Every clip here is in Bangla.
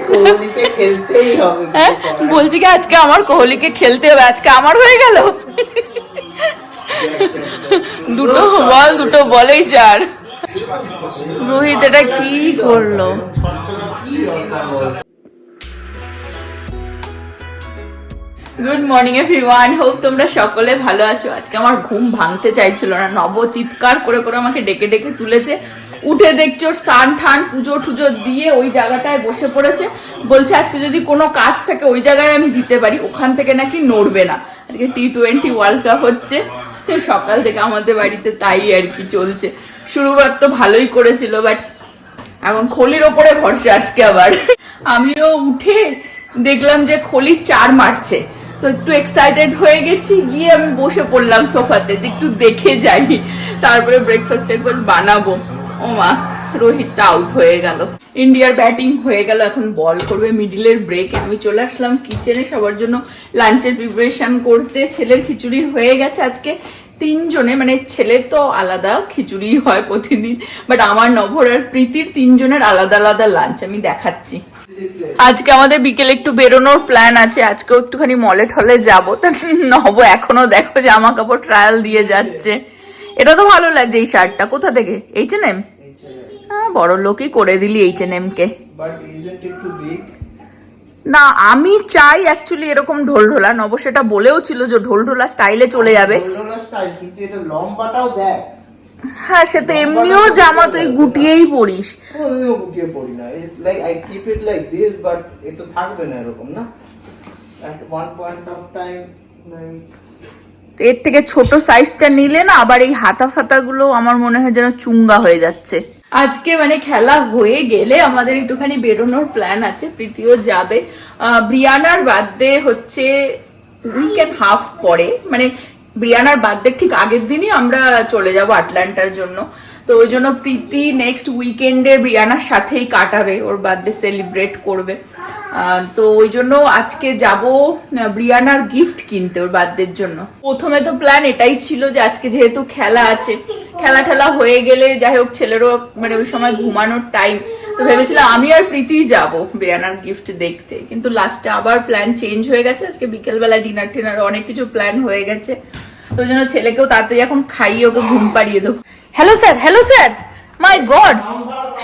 কোহলিকে খেলতেই হবে। বলছি কি আজকে আমার কোহলিকে খেলতে হবে, আজকে আমার হয়ে গেল। দুটো বলেই চার। রোহিত এটা কি করলো? গুড মর্নিং এভরিওয়ান, হোপ তোমরা সকলে ভালো আছো। আজকে আমার ঘুম ভাঙতে চাইছিল না, নব চিৎকার করে করে আমাকে ডেকে ডেকে তুলেছে। উঠে দেখছি ওর স্নান ঠান পুজো টুজো দিয়ে ওই জায়গাটায় বসে পড়েছে। বলছে আজকে যদি কোনো কাজ থাকে ওই জায়গায় আমি দিতে পারি, ওখান থেকে নাকি নড়বে না। আজকে T20 ওয়ার্ল্ড কাপ হচ্ছে, সকাল থেকে আমাদের বাড়িতে তাই আর কি চলছে। শুরুবার তো ভালোই করেছিল, বাট এখন খলির ওপরে ভরসা আজকে আবার। আমিও উঠে দেখলাম যে খলি 4 মারছে, তো একটু এক্সাইটেড হয়ে গেছি, গিয়ে আমি বসে পড়লাম সোফাতে যে একটু দেখে যাই, তারপরে ব্রেকফাস্ট বানাবো। ও মা, রোহিতটা আউট হয়ে গেল। ইন্ডিয়ার ব্যাটিং হয়ে গেল, এখন বল করবে মিডিলের ব্রেকে। আমি চলে আসলাম কিচেনে সবার জন্য লাঞ্চের প্রিপারেশন করতে। ছেলের খিচুড়ি হয়ে গেছে আজকে 3 জনে, মানে ছেলের তো আলাদা খিচুড়ি হয় প্রতিদিন, বাট আমার নভর আর প্রীতির 3 জনের আলাদা আলাদা লাঞ্চ। আমি দেখাচ্ছি। আজকে আমাদের বিকেলে একটু বেরোনোর প্ল্যান আছে, আজকেও একটুখানি মলে ঠলে যাবো। নব এখনো দেখো জামা কাপড় ট্রায়াল দিয়ে যাচ্ছে। এটা তো ভালো লাগছে এই শার্টটা, কোথা থেকে? H&M? বড় লোকই করে দিলি H&M কে। না আমি চাই অ্যাকচুয়ালি এরকম ঢোলঢোলা, নব সেটা বলেও ছিল যে ঢোলঢোলা স্টাইলে চলে যাবে। হ্যাঁ সে তো এমনিও জামা তুই গুটিয়েই পরিস। এর থেকে ছোট সাইজটা নিলে না আবার এই হাতা ফাতা গুলো আমার মনে হয় যেন চুঙ্গা হয়ে যাচ্ছে। আজকে মানে খেলা হয়ে গেলে আমাদের একটুখানি বেরোনোর প্ল্যান আছে, প্রীতিও যাবে। ব্রিয়ানার বার্থডে হচ্ছে উইকেন্ড হাফ পরে, মানে ব্রিয়ানার বার্থডে ঠিক আগের দিনই আমরা চলে যাব আটলান্টার জন্য। তো ওই জন্য প্রীতি নেক্সট উইকেন্ডে ব্রিয়ানার সাথেই কাটাবে, ওর বার্থডে সেলিব্রেট করবে। তো ওই জন্য আজকে যাব ব্রিয়ানার গিফট কিনতে ওর বার্থডের জন্য। প্রথমে তো প্ল্যান এটাই ছিল যে আজকে যেহেতু খেলা আছে, খেলা ঠেলা হয়ে গেলে যাই হোক ছেলেরও মানে ওই সময় ঘুমানোর টাইম, তো ভেবেছিলাম আমি আর প্রীতি যাব ব্রিয়ানার গিফট দেখতে, কিন্তু লাস্টে আবার প্ল্যান চেঞ্জ হয়ে গেছে। আজকে বিকেলবেলা ডিনার টিনার অনেক কিছু প্ল্যান হয়ে গেছে, তো ওই জন্য ছেলেকেও তাড়াতাড়ি এখন খাইয়ে ওকে ঘুম পাড়িয়ে দেবো। হ্যালো স্যার, হ্যালো স্যার, মাই গড,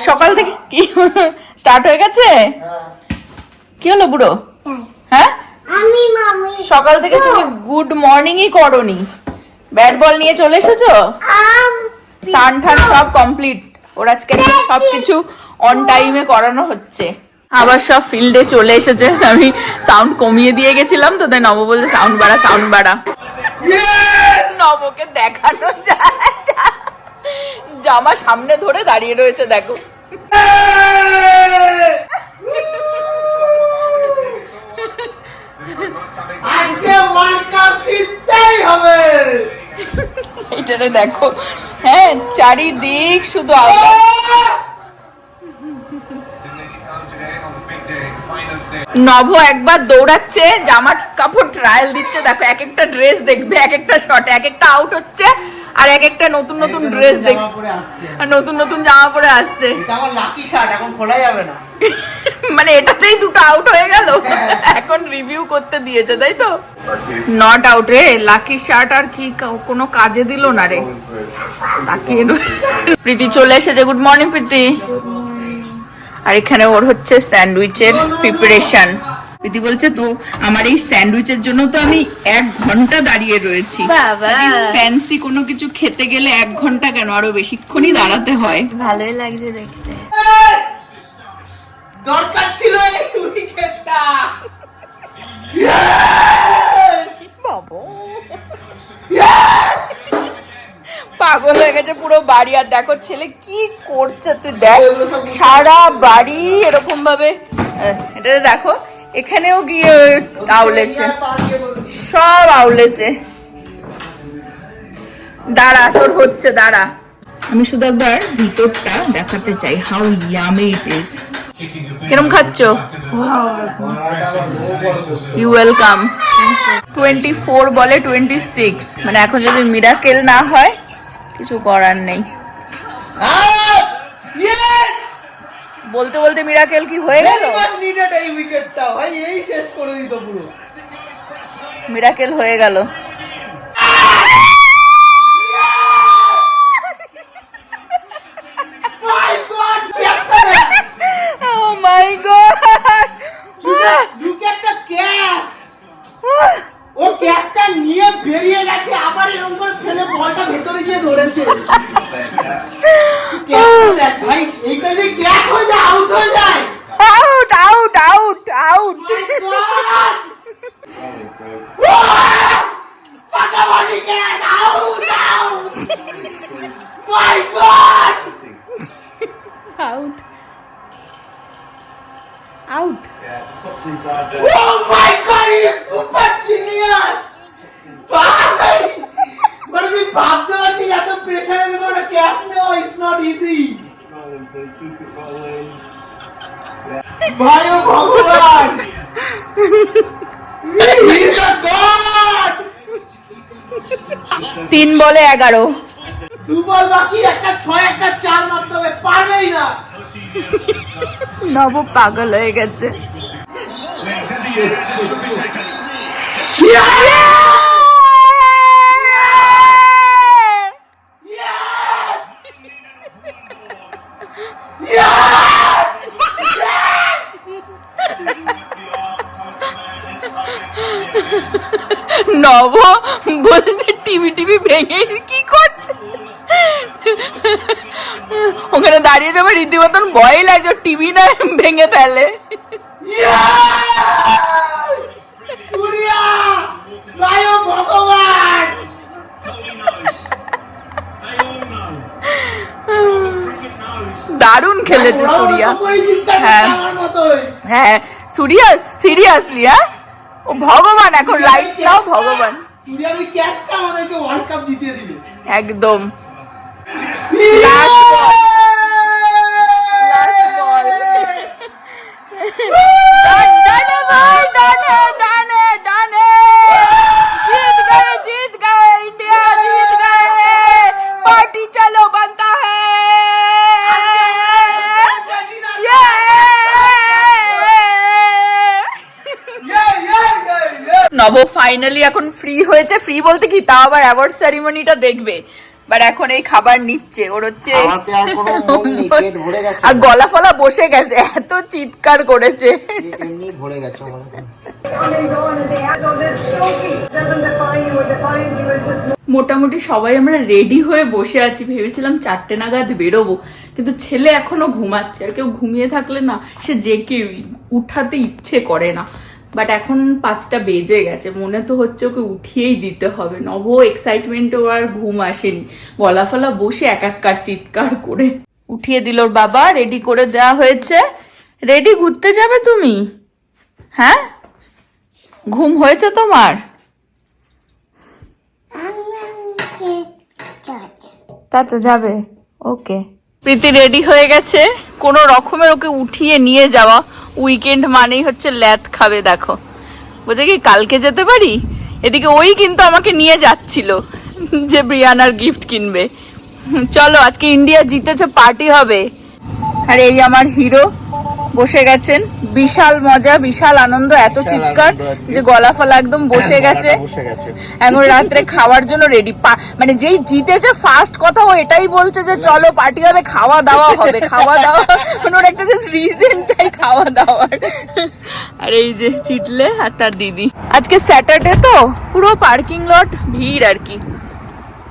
সকাল থেকে কি স্টার্ট হয়ে গেছে? কি হলো বুড়ো? হ্যাঁ সকাল থেকে তুমি গুড মর্নিংই করোনি, ব্যাট বল নিয়ে চলে এসেছো? সান ঠান সব কমপ্লিট, ওর আজকে সবকিছু অন টাইমে করানো হচ্ছে। আবার সব ফিল্ডে চলে এসেছে, আমি সাউন্ড কমিয়ে দিয়ে গেছিলাম তো, তাই নব বলছে সাউন্ড বাড়া সাউন্ড বাড়া। নবকে দেখানো যায়, জামা সামনে ধরে দাঁড়িয়ে রয়েছে দেখো। এইটারে দেখো, হ্যাঁ চারিদিক শুধু নভ একবার দৌড়াচ্ছে, জামা কাপড় ট্রায়াল দিচ্ছে, দেখো এক একটা ড্রেস দেখবে, এক একটা শটে এক একটা আউট হচ্ছে, আর এক একটা নতুন নতুন ড্রেস দেখবে, নতুন নতুন জামা পরে আসছে। এটা আমার লাকি শার্ট, এখন খোলা যাবে না। মানে এটাতেই 2টা আউট হয়ে গেল, এখন রিভিউ করতে দিয়েছে তাই তো? নট আউট রে, লাকি শার্ট আর কি কোনো কাজে দিল না রে। প্রীতি চলে এসেছে, গুড মর্নিং প্রীতি। আর এখানে ওর হচ্ছে স্যান্ডউইচের প্রিপারেশন। প্রীতি বলছে তো আমার এই স্যান্ডউইচের জন্য তো আমি 1 ঘন্টা দাঁড়িয়ে রয়েছি। ফ্যান্সি কোনো কিছু খেতে গেলে 1 ঘন্টা কেন, আরো বেশিক্ষণই দাঁড়াতে হয়। ভালোই লাগছে দেখতে। দরকার ছিল এই উইকেটটা। পাগল হয়ে গেছে পুরো বাড়ি। আর দেখো ছেলে কি করছে, তুই দেখ সারা বাড়ি এরকম ভাবে। এটা দেখো এখানেও গিয়ে আউলেছে, সব আউলেছে। দাঁড়া তোর হচ্ছে, দাঁড়া। আমি শুধু একবার ভিতরটা দেখাতে চাই, হাউ ইয়ামি ইট ইজ। কিরম খাচ্ছ? You welcome. 24 বলে 26, মানে এখন যদি মিরাকেল না হয় কিছু করার নেই। ইয়েস বলতে বলতে মিরাকেল কি হয়ে গেল? ভেরি মাচ নিডেড এই উইকেটটা ভাই, এই শেষ করে দিত পুরো। মিরাকেল হয়ে গেল। My god, captain, oh my god, look at the catch. ও ক্যাচটা নিয়ে বেরিয়ে গেছে, আবার এরকম করে ফেলে বলটা ভেতরে গিয়ে ধরেছে। ক্যাচটা দেখ ভাই, এইটা যদি ক্যাচ হয়ে যায়, আউট হয়ে যায়। Out out out out. ফাটাফাটি catch, out out. My god, out out. oh my god, he is super genius. ভাই মানে তুই ভাবতে পারছিস এত প্রেসারের উপরে ক্যাচ নেওয়া ইজ নট ইজি। ভাই ও ভগবান, he is a god. 3 বলে 11। 2 বল বাকি, একটা 6 একটা 4 মারতে হবে, পারবেই না। নব পাগল হয়ে গেছে। নব বলছে টিভি টিভি ভেঙে কি করছে, ওখানে দাঁড়িয়ে যাবে রীতিমতন ভয় লাগছে টিভি না ভেঙে ফেলে। সূর্যা, ভাই ও ভগবান। দারুণ খেলেছে সূর্যা। হ্যাঁ হ্যাঁ সূর্যা সিরিয়াসলি, হ্যাঁ ও ভগবান, এখন লাইট নাও ভগবান। সূর্যা ওই ক্যাচটা আমাদেরকে ওয়ার্ল্ড কাপ জিতিয়ে দিবে একদম। जीत गए इंडिया, जीत गए, पार्टी चलो बनता है। নব ফাইনালি এখন ফ্রি হয়েছে, ফ্রি বলতে কি তাও আবার অ্যাওয়ার্ড সেরিমনিটা দেখবে, বাট এখন এই খাবার নিচ্ছে, ওর হচ্ছে আর গলা ফলা বসে গেছে, এত চিৎকার করেছে। এমনি ভরে গেছে আমার। মোটামুটি সবাই আমরা রেডি হয়ে বসে আছি, ভেবেছিলাম 4টে নাগাদ বেরোবো, কিন্তু ছেলে এখনো ঘুমাচ্ছে, আর কেউ ঘুমিয়ে থাকলে না সে যে কেউ উঠাতে ইচ্ছে করে না, বাট এখন 5টা বেজে গেছে, মনে তো হচ্ছে ওকে উঠিয়েই দিতে হবে। নব এক্সাইটমেন্টে ওর আর ঘুম আসেনি, গলা ফলা বসে একাকার চিৎকার করে উঠিয়ে দিল ওর বাবা। রেডি করে দেওয়া হয়েছে, রেডি ঘুরতে যাবে তুমি? হ্যাঁ ঘুম হয়েছে তোমার? তাতে যাবে, ওকে। প্রীতি রেডি হয়ে গেছে, কোনো রকমের ওকে উঠিয়ে নিয়ে যাওয়া, উইকেন্ড মানেই হচ্ছে ল্যাদ খাবে। দেখো বলছে কি কালকে যেতে পারি, এদিকে ওই কিন্তু আমাকে নিয়ে যাচ্ছিল যে ব্রিয়ানার গিফট কিনবে। চলো আজকে ইন্ডিয়া জিতেছে, পার্টি হবে। আর এই আমার হিরো বসে গেছেন, বিশাল মজা, বিশাল আনন্দ, এত চিৎকার যে গলা ফলা একদম বসে গেছে। এখন রাত্রে খাওয়ার জন্য রেডি, মানে যেই জিতেছে ফার্স্ট কথা ও এটাই বলছে যে চলো পার্টি হবে, খাওয়া দাওয়া হবে, খাওয়া দাওয়া, মানে ওর একটা জাস্ট রিজন চাই খাওয়া দাওয়ার। আর এই যে চিটলে আর তার দিদি, আজকে স্যাটারডে তো পুরো পার্কিং লট ভিড় আর কি,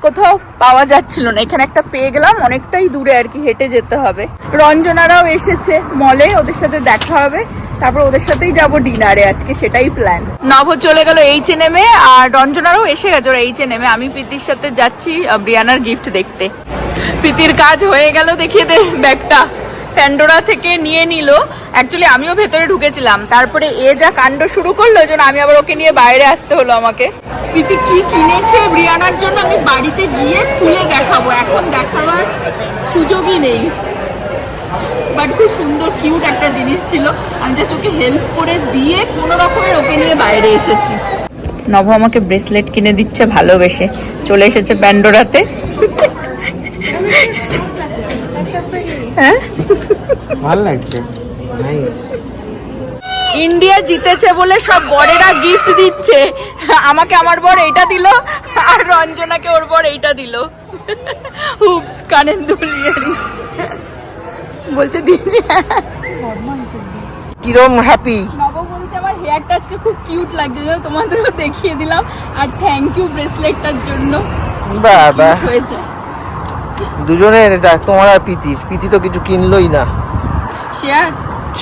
কোথাও পাওয়া যাচ্ছিল না, এখানে একটা পেয়ে গেলাম, অনেকটাই দূরে আর কি, হেঁটে যেতে হবে। রঞ্জনারাও এসেছে মলে, ওদের সাথে দেখা হবে, তারপর ওদের সাথেই যাব ডিনারে আজকে, সেটাই প্ল্যান। নভ চলে গেল H&M এ, আর রঞ্জনারাও এসে গেছে ওরা H&M এ। আমি প্রীতির সাথে যাচ্ছি ব্রিয়ানার গিফট দেখতে। প্রীতির কাজ হয়ে গেল, দেখিয়ে দে ব্যাগটা, প্যান্ডোরা থেকে নিয়ে নিল। অ্যাকচুয়ালি আমিও ভেতরে ঢুকেছিলাম, তারপরে এ যা কাণ্ড শুরু করলো, ওই জন্য আমি আবার ওকে নিয়ে বাইরে আসতে হলো আমাকে। প্রীতি কি কিনেছে ব্রিয়ানার জন্য আমি বাড়িতে গিয়ে খুলে দেখাবো, এখন দেখাবার সুযোগই নেই, বাট খুব সুন্দর কিউট একটা জিনিস ছিল, আমি জাস্ট ওকে হেল্প করে দিয়ে কোনো রকমের ওকে নিয়ে বাইরে এসেছি। নভ আমাকে ব্রেসলেট কিনে দিচ্ছে ভালোবেসে, চলে এসেছে প্যান্ডোরাতে। হ্যাঁ ভালো লাগছে, নাইস। ইন্ডিয়া জিতেছে বলে সব বরেরা গিফট দিচ্ছে। আমাকে আমার বর এইটা দিল, আর রঞ্জনাকে ওর বর এইটা দিল। হুপস, কানের দুল, ইয়ারিং। বলছে দিদি কিরম হ্যাপি। নব বলছে আমার হেয়ারটা আজকে খুব কিউট লাগছে, তোমাদেরও দেখিয়ে দিলাম। আর থ্যাংক ইউ ব্রেসলেটটার জন্য, বাবা হয়েছে দুজনের। এটা তোমার আর প্রীতি তো কিছু কিনলোই না। শেয়ার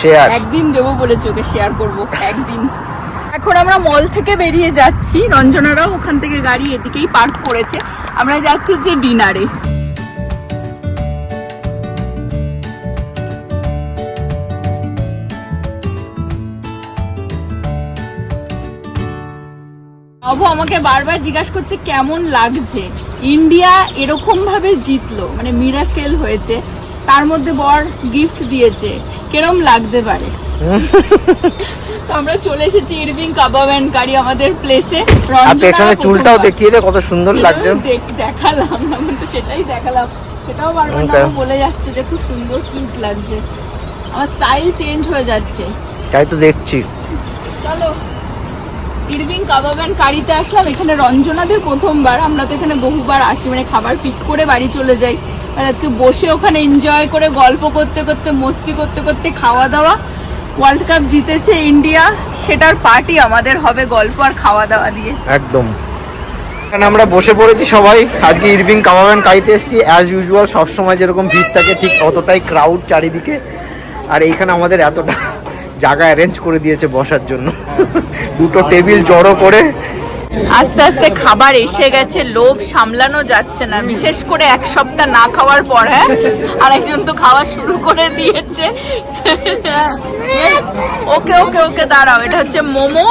শেয়ার একদিন দেবো বলেছি ওকে, শেয়ার করব একদিন। এখন আমরা মল থেকে বেরিয়ে যাচ্ছি, রঞ্জনারাও ওখান থেকে গাড়ি এদিকেই পার্ক করেছে। আমরা যাচ্ছি হচ্ছে ডিনারে। অভ আমাকে বারবার জিজ্ঞাসা করছে কেমন লাগছে, ইন্ডিয়া এরকম ভাবে জিতলো, মানে মিরাকেল হয়েছে, তার মধ্যে বর গিফট দিয়েছে, কেরম লাগতে পারে। তো আমরা চলে এসেছি ইরভিং কাবাব এন্ড কারি আমাদের প্লেসে। পেছনে চুলটাও দেখিয়ে দে, কত সুন্দর লাগছে। দেখালাম, আমি তো সেটাই দেখালাম, সেটাও বারবার না বলে যাচ্ছে যে খুব সুন্দর কিউট লাগছে। আমার স্টাইল চেঞ্জ হয়ে যাচ্ছে, তাই তো দেখছি। চলো ইরভিং কাবাব এন্ড কারিতে আসলাম। এখানে রঞ্জনাদের প্রথমবার, আমরা তো এখানে বহুবার আসি, মানে খাবার পিক করে বাড়ি চলে যাই। আর আজকে বসে ওখানে এনজয় করে গল্প করতে করতে, মস্তি করতে করতে, খাওয়া দাওয়া। ওয়ার্ল্ড কাপ জিতেছে ইন্ডিয়া, সেটার পার্টি আমাদের হবে গল্প আর খাওয়া দাওয়া দিয়ে। একদম। এখানে আমরা বসে পড়েছি সবাই। আজকে ইরভিং কাবাব এন্ড কারিতে এসেছি। অ্যাজ ইউজুয়াল সবসময় যেরকম ভিড় থাকে ঠিক অতটাই ক্রাউড চারিদিকে। আর এইখানে আমাদের এতটা জায়গা অ্যারেঞ্জ করে দিয়েছে বসার জন্য, দুটো টেবিল জড়ো করে। আস্তে আস্তে খাবার এসে গেছে, লোভ সামলানো যাচ্ছে না, বিশেষ করে এক সপ্তাহ না খাওয়ার পর। হ্যাঁ, আর একজন তো খাওয়া শুরু করে দিয়েছে। ওকে ওকে ওকে, দাঁড়াও। এটা হচ্ছে মোমো,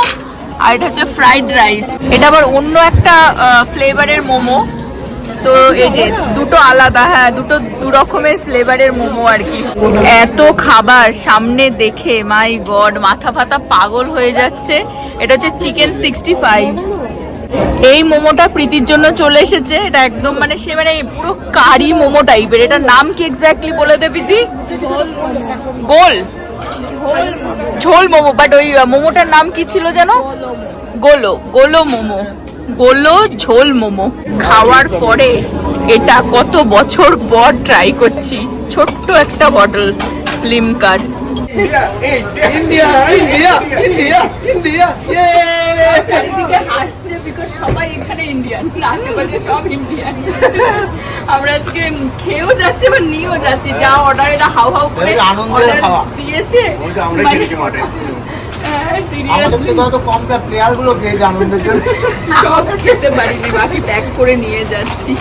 আর এটা হচ্ছে ফ্রাইড রাইস। এটা আবার অন্য একটা ফ্লেভারের মোমো। তো এই যে দুটো আলাদা, হ্যাঁ দুটো দু রকমের ফ্লেভারের মোমো আর কি। এত খাবার সামনে দেখে মাই গড, মাথা ফাতা পাগল হয়ে যাচ্ছে। এটা হচ্ছে চিকেন 65। এই মোমোটা প্রীতির জন্য চলে এসেছে। এটা একদম মানে সে মানে পুরো কারি মোমো টাইপের। এটার নাম কি এক্স্যাক্টলি বলে দে প্রীতি? গোল ঝোল মোমো, বাট ওই মোমোটার নাম কি ছিল যেন? গোলো গোলো মোমো, গোলো ঝোল মোমো। খাওয়ার পরে এটা কত বছর পর ট্রাই করছি। ছোট্ট একটা বটল লিমকার। ইন্ডিয়া ইন্ডিয়া ইন্ডিয়া ইন্ডিয়া, চারিদিকে হাসছে বিকজ সবাই এখানে ইন্ডিয়ান, আশেপাশে সব ইন্ডিয়ান। আমরা আজকে খেয়েও যাচ্ছি বা নিয়েও যাচ্ছি, যা অর্ডার এটা হাউ হাউ করে আনন্দের খাওয়া দিয়েছে। সব খেতে পারিনি, বাকি প্যাক করে নিয়ে যাচ্ছি।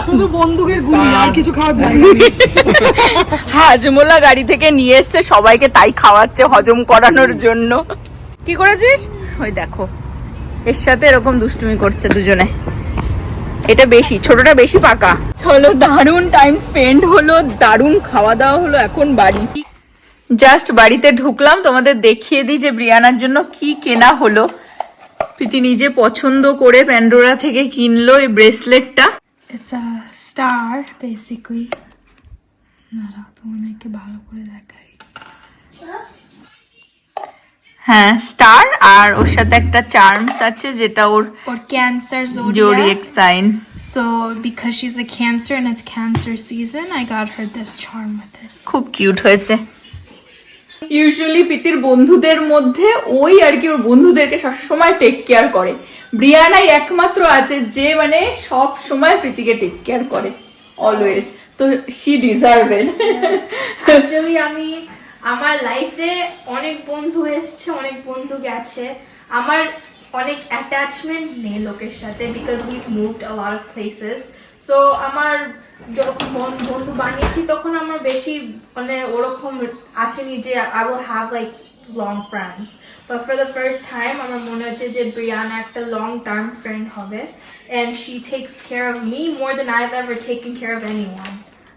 শুধু বন্দুকের গুলি, আর কিছু খাওয়ার যায় না। হাজমোলা গাড়ি থেকে নিয়ে এসছে, সবাইকে তাই খাওয়াচ্ছে হজম করানোর জন্য। কি করেছিস? ওই দেখো, এর সাথে এরকম দুষ্টুমি করছে দুজনে। এটা বেশি, ছোটটা বেশি পাকা। চলো, দারুণ টাইম স্পেন্ড হলো, দারুণ খাওয়া দাওয়া হলো। এখন বাড়ি, জাস্ট বাড়িতে ঢুকলাম। তোমাদের দেখিয়ে দিই যে ব্রিয়ানার জন্য কি কেনা হলো। প্রীতি নিজে পছন্দ করে প্যান্ডোরা থেকে কিনলো এই ব্রেসলেটটা। It's a star basically. না তোমাদেরকে ভালো করে দেখাই। হ্যাঁ, স্টার, আর ওর সাথে একটা চার্মস আছে যেটা ওর Cancer zodiac sign. So because she's a Cancer and it's Cancer season, I got her this charm with it. খুব কিউট হয়েছে। ইউজুয়ালি প্রীতির বন্ধুদের মধ্যে ওই আর কি ওর বন্ধুদেরকে সবসময় টেক কেয়ার করে। ব্রিয়ানাই একমাত্র আছে যে মানে সব সময় প্রীতিকে টেক কেয়ার করে, অলওয়েজ। তো শি ডিজার্ভেড। অ্যাকচুয়ালি আমি আমার লাইফে অনেক বন্ধু এসছে, অনেক বন্ধু গেছে। আমার অনেক অ্যাটাচমেন্ট নেই লোকের সাথে, because we moved a lot of places. So আমার যখন বন্ধু বানিয়েছি তখন আমার বেশি মানে ওরকম আসেনি যে I will have like long friends. But for the first time আমার মনে হচ্ছে যে ব্রিয়ানা একটা লং টার্ম ফ্রেন্ড হবে, and she takes care of me more than I've ever taken care of anyone.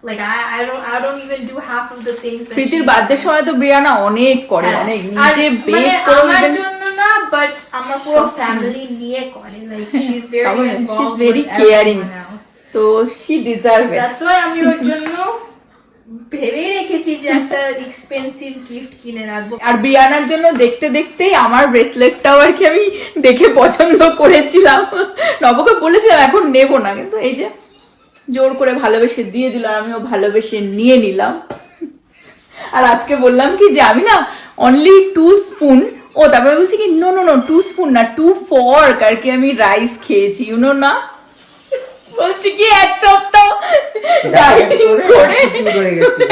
Like I don't even do half of the things that প্রীতির বার্থডে সময় তো ব্রিয়ানা অনেক করে, অনেক নিজে বেক করে। আমার জন্য না, but আমার পুরো ফ্যামিলি নিয়ে করে। Like she's very involved, she's very with caring. everyone else. তো she deserve it. That's why আমি ওর জন্য ভেবেই রেখেছি যে একটা এক্সপেন্সিভ গিফট কিনে রাখবো। আর ব্রিয়ানার জন্য দেখতে দেখতেই আমার ব্রেসলেটটাও আর কি আমি দেখে পছন্দ করেছিলাম, নবকে বলেছিলাম এখন নেব না, কিন্তু এই যে জোর করে ভালোবেসে দিয়ে দিল, আর আমিও ভালোবেসে নিয়ে নিলাম। আর আজকে বললাম কি যে আমি না অনলি 2 স্পুন, ও তারপরে বলছি কি নো নো নো 2 স্পুন না 2 ফর্ক আর কি আমি রাইস খেয়েছি, ইউনো না। বলছি কি এক সপ্তাহ ডায়েটিং করে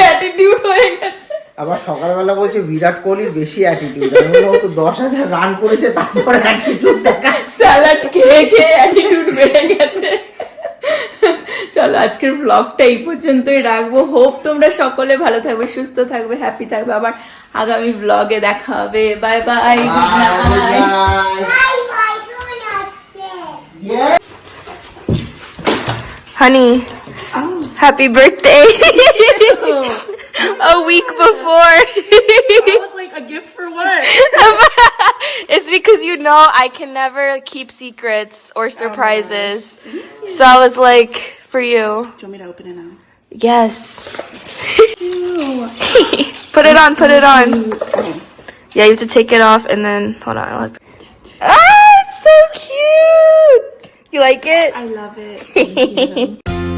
অ্যাটিটিউড হয়ে গেছে। আবার সকালবেলা বলছে বিরাট কোহলির বেশি অ্যাটিটিউড, ও তো 10,000 রান করেছে তারপর অ্যাটিটিউড দেখা। স্যালাড খেয়ে খেয়ে অ্যাটিটিউড বেড়ে গেছে। চলো আজকের ব্লগটা এই পর্যন্তই রাখবো। হোপ তোমরা সকলে ভালো থাকবে, সুস্থ থাকবে, হ্যাপি থাকবে। আবার আগামী ব্লগে দেখা হবে। Bye bye, good night. Honey, happy birthday. A week before. That was like a gift for what? It's because you know I can never keep secrets or surprises. So I was like, for you. Do you want me to open it now? Yes. Put it on, put it on. Yeah, you have to take it off and then, hold on. Ah, it's so cute. You like it? I love it. Thank you.